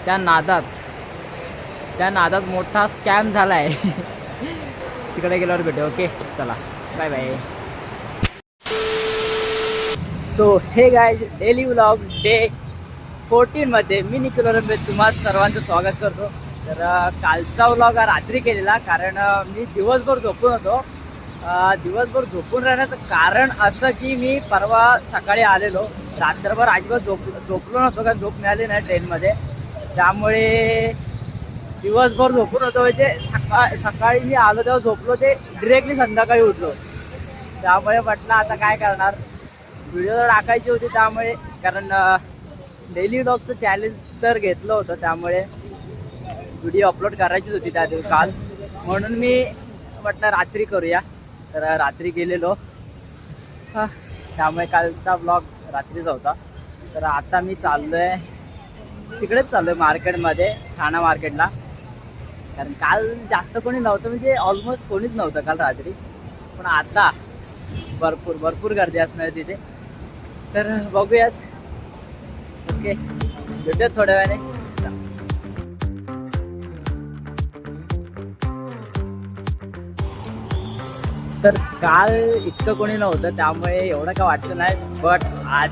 त्या नादात मोठा स्कॅम झाला आहे. तिकडे गेल्यावर भेटू. ओके चला बाय बाय. सो हे गाईज, डेली व्लॉग डे 14 मध्ये मी निखिल रंबे तुम्हा सर्वांचं स्वागत करतो. तर कालचा व्लॉग रात्री केलेला, कारण मी दिवसभर झोपून होतो. दिवसभर झोपून राहण्याचं कारण असं की मी परवा सकाळी आलेलो, रात्रभर अजिबात झोपलो नव्हतो, कारण झोप मिळाली नाही ट्रेनमध्ये. त्यामुळे दिवसभर झोपून होतो, म्हणजे सकाळी मी आलो तेव्हा झोपलो, ते डिरेक्टली संध्याकाळी उठलो. त्यामुळे म्हटलं आता काय करणार, व्हिडिओ टाकायची होती. त्यामुळे कारण डेली व्लॉगचं चॅलेंज तर घेतलं होतं, त्यामुळे व्हिडिओ अपलोड करायचीच होती त्या दिवशी काल, म्हणून मी म्हटलं रात्री करूया. तर रात्री गेलेलो, त्यामुळे कालचा व्लॉग रात्रीचा होता. तर आता मी तिकडेच चाललो आहे मार्केटमध्ये, ठाणा मार्केटला. कारण काल जास्त कोणी नव्हतं, म्हणजे ऑलमोस्ट कोणीच नव्हतं काल रात्री. पण आता भरपूर गर्दी असणार तिथे. तर बघूयात. ओके, भेटूयात थोड्या वेळाने. तर काल इतकं कोणी नव्हतं, त्यामुळे एवढं काय वाटतं नाही. बट आज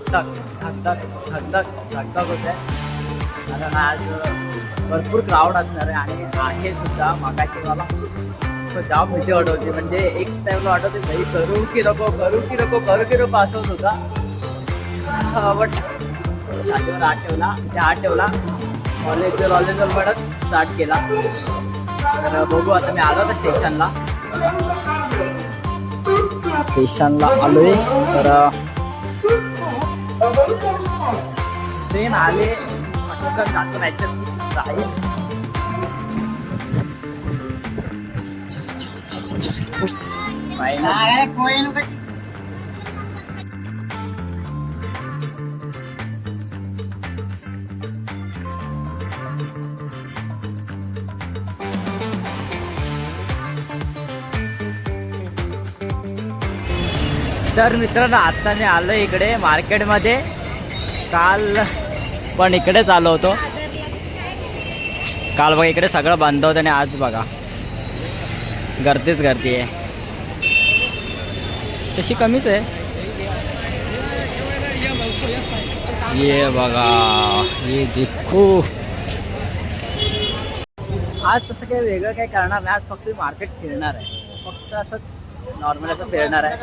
धकधक होत आहे, कारण आज भरपूर क्राऊड असणार आहे. आणि आहे सुद्धा. मागाशी मला जाम भीती वाटवते, म्हणजे एक टाईमला वाटवते भाई करू की नको असं होत होता. बट जागेवर हात ठेवला, कॉलेजवर म्हणत स्टार्ट केला. तर बघू, आता मी आलो होतो स्टेशनला आलोय. तर ट्रेन आले, जातो नाही तर मित्रांनो, आता मी आलो इकडे मार्केटमध्ये. काल पण इकडेच आलो होतो. काल बघा इकडे सगळं बंद होतं, आणि आज बघा गर्दीच गर्दी आहे. तशी कमीच आहे. ये बघा, ये देखो. आज तसं काही वेगळं काही करणार नाही. आज फक्त मार्केट फिरणार आहे, फक्त असंच नॉर्मल असं फिरणार आहे,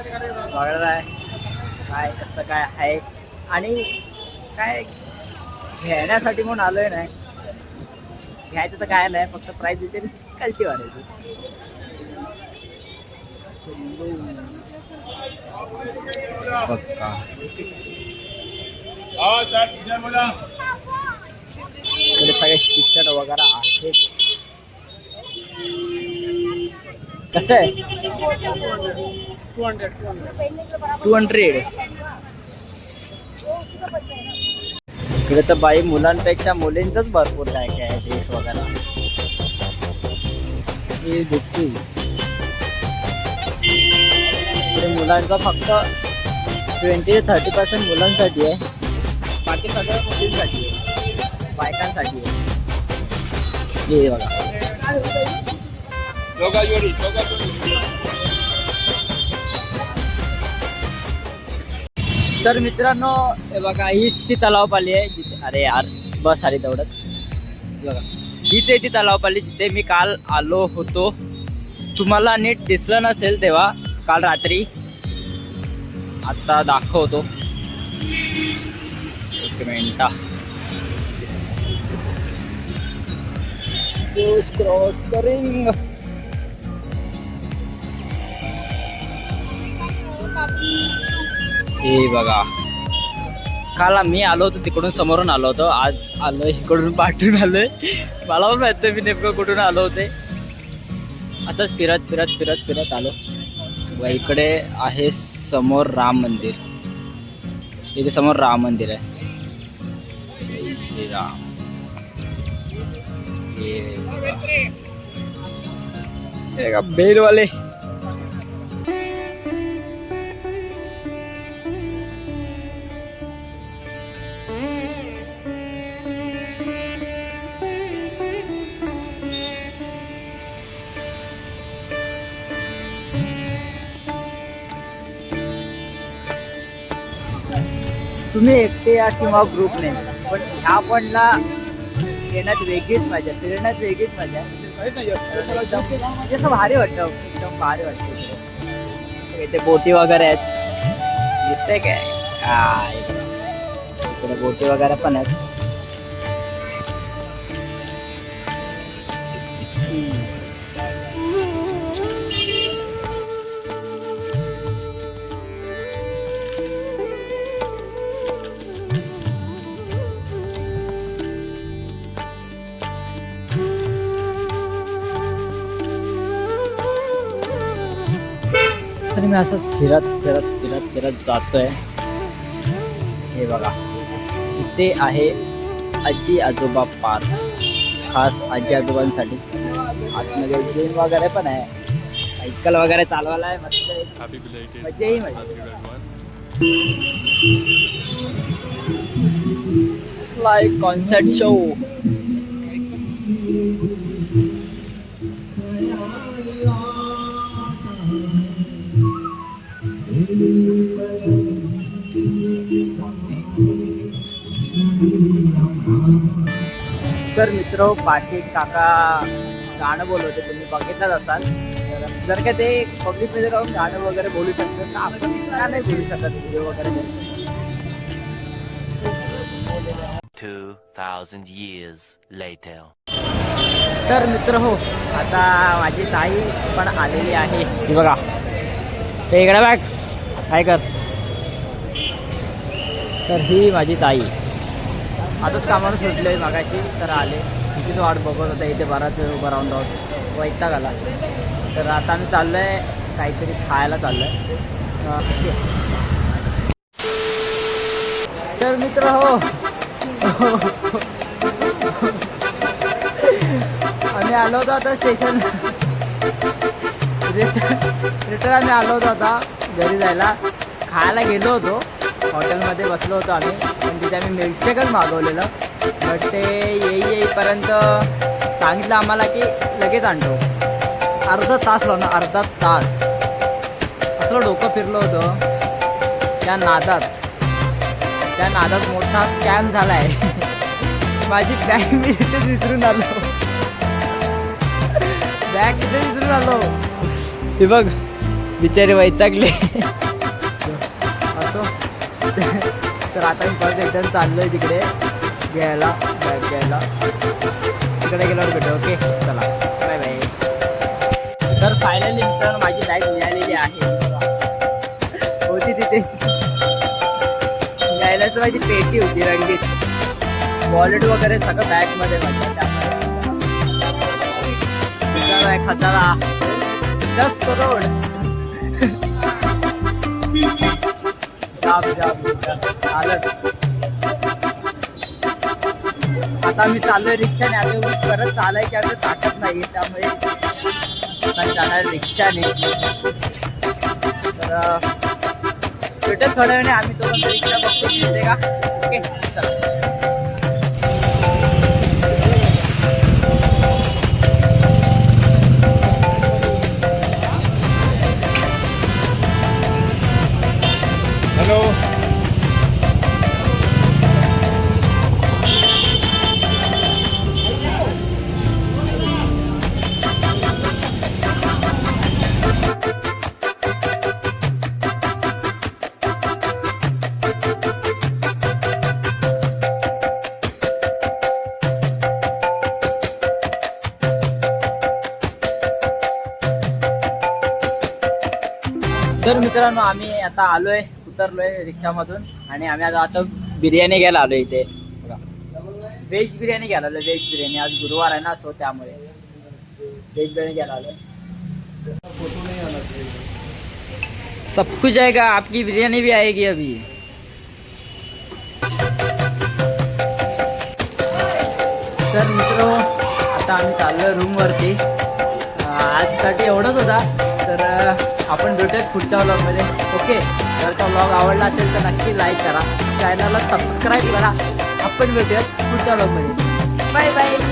बघणार आहे काय कसं काय आहे. आणि काय घेण्यासाठी म्हणून आलोय नाही, घ्यायचं तर काय नाही, फक्त प्राईस विचार कल्टी वाढायची. इकडे सगळे टी शर्ट वगैरे आहेत. कसं आहे? 200. इकडे तर बाई मुलांपेक्षा मुलींचंच भरपूर काय काय आहे, ड्रेस वगैरे. हे देखील मुलांचा फक्त 20 ते 30% मुलांसाठी आहे, बाकी सगळं मुलींसाठी आहे, बायकांसाठी आहे. हे बघा. तर मित्रांनो, हे बघा, हीच ती तलावपाली आहे जिथे, अरे यार बस आली तेवढंच. बघा, हीच आहे ती तलावपाली जिथे मी काल आलो होतो. तुम्हाला नीट दिसलं नसेल तेव्हा काल रात्री. आता दाखवतो, एक मिनिटा. क्रॉस करिंग. हे बघा, काल मी आलो होतो तिकडून, समोरून आलो होतो. आज आलोय इकडून, पाठवून आलोय. मला पण माहिती मी नेमकं कुठून आलो होते. असंच फिरत आलो. व इकडे आहे समोर राम मंदिर. इथे समोर राम मंदिर आहे. जय श्रीराम. हे का बेलवाले. तुम्ही एकटे या किंवा ग्रुपने, पण ह्या पॉईंटला येण्यात वेगळीच मजा, फिरण्यात वेगळीच मजा. जसं भारी वाटतं, एकदम भारी वाटतं. इथे बोटी वगैरे आहेत, दिसतंय काय? इकडे बोटी वगैरे पण आहेत. तर मी असंच फिरत फिरत फिरत फिरत जातोय. हे बघा, इथे आहे आजी आजोबा पार्क, खास आजी आजोबांसाठी. आतमध्ये जिम वगैरे पण आहे, सायकल वगैरे चालवायला आहे, मस्त मजा येईल. Like concert show. तर मित्र, पाटील काका गाणं बोलवते, तुम्ही बघितलंच असाल. तर जर का ते पब्लिकमध्ये राहून गाणं वगैरे बोलू शकतो, तर आपण का नाही बोलू शकत व्हिडिओ वगैरे. 2000 years later. तर मित्र हो, आता माझी ताई पण आलेली आहे. ही बघा, ते इकडे बघ, काय कर. तर ही माझी ताई आताच कामानं सुटले मागाशी, तर आले. किती वाट बघत होता इथे, बराच उभं राहून राहत वैताग आला. तर आता आम्ही चाललो आहे काहीतरी खायला चाललो आहे. तर मित्र हो, आम्ही आलो होतो आता स्टेशन, रिटर्न आम्ही आलो होतो आता घरी जायला. खायला गेलो होतो, हॉटेलमध्ये बसलो होतो आम्ही, पण तिथे आम्ही मिल्कशेकच मागवलेलं. बट ते येईपर्यंत सांगितलं आम्हाला की लगेच आणतो. अर्धा तास लावणार, अर्धा तास. असं डोकं फिरलं होतं त्या नादात मोठा स्कॅम झाला आहे. माझी बॅग मी तिथेच विसरून आलो, बॅग तिथे विसरून आलो. हे बघ, बिचारे वैतागले. असो, तर आता मी परत एकदम चाललोय तिकडे घ्यायला, बॅग घ्यायला. तिकडे गेल्यावर भेटू. ओके, चला, बाय बाय. तर फायनली तर माझी बॅग मिळालेली आहे. होती तिथे घ्यायला, तर माझी पेटी होती रंगीत, वॉलेट वगैरे सगळं बॅगमध्ये माझ्या. त्यामुळे खतरा 10 करोड. आता मी चाललोय रिक्षाने. आता परत चालायची असं ताकद नाही, त्यामुळे आता जाणार रिक्षाने. तर भेटत थोड्या वेळाने आम्ही तो रिक्षा बघतो मिळते का. ओके, चला. हॅलो, तर मित्रांनो, आम्ही आता आलोय, उतरलोय रिक्षामधून आणि आम्ही आता बिर्याणी घ्यायला आलोय इथे. बघा, व्हेज बिर्याणी घ्यायला आलोय. व्हेज बिर्याणी, आज गुरुवार आहे ना, सो त्यामुळे व्हेज बिर्याणी घ्यायला आलोय. सब कुछ आएगा, आपकी बिरयानी भी आएगी अभी. तर मित्र, आता आम्ही चाललोय रूमवरती. आजसाठी एवढंच होता. तर आपण भेटूयात पुढच्या व्लॉगमध्ये. ओके, जर का व्लॉग आवडला असेल तर नक्की लाईक करा, चॅनलला सबस्क्राईब करा. आपण भेटूयात पुढच्या व्लॉगमध्ये. Bye bye.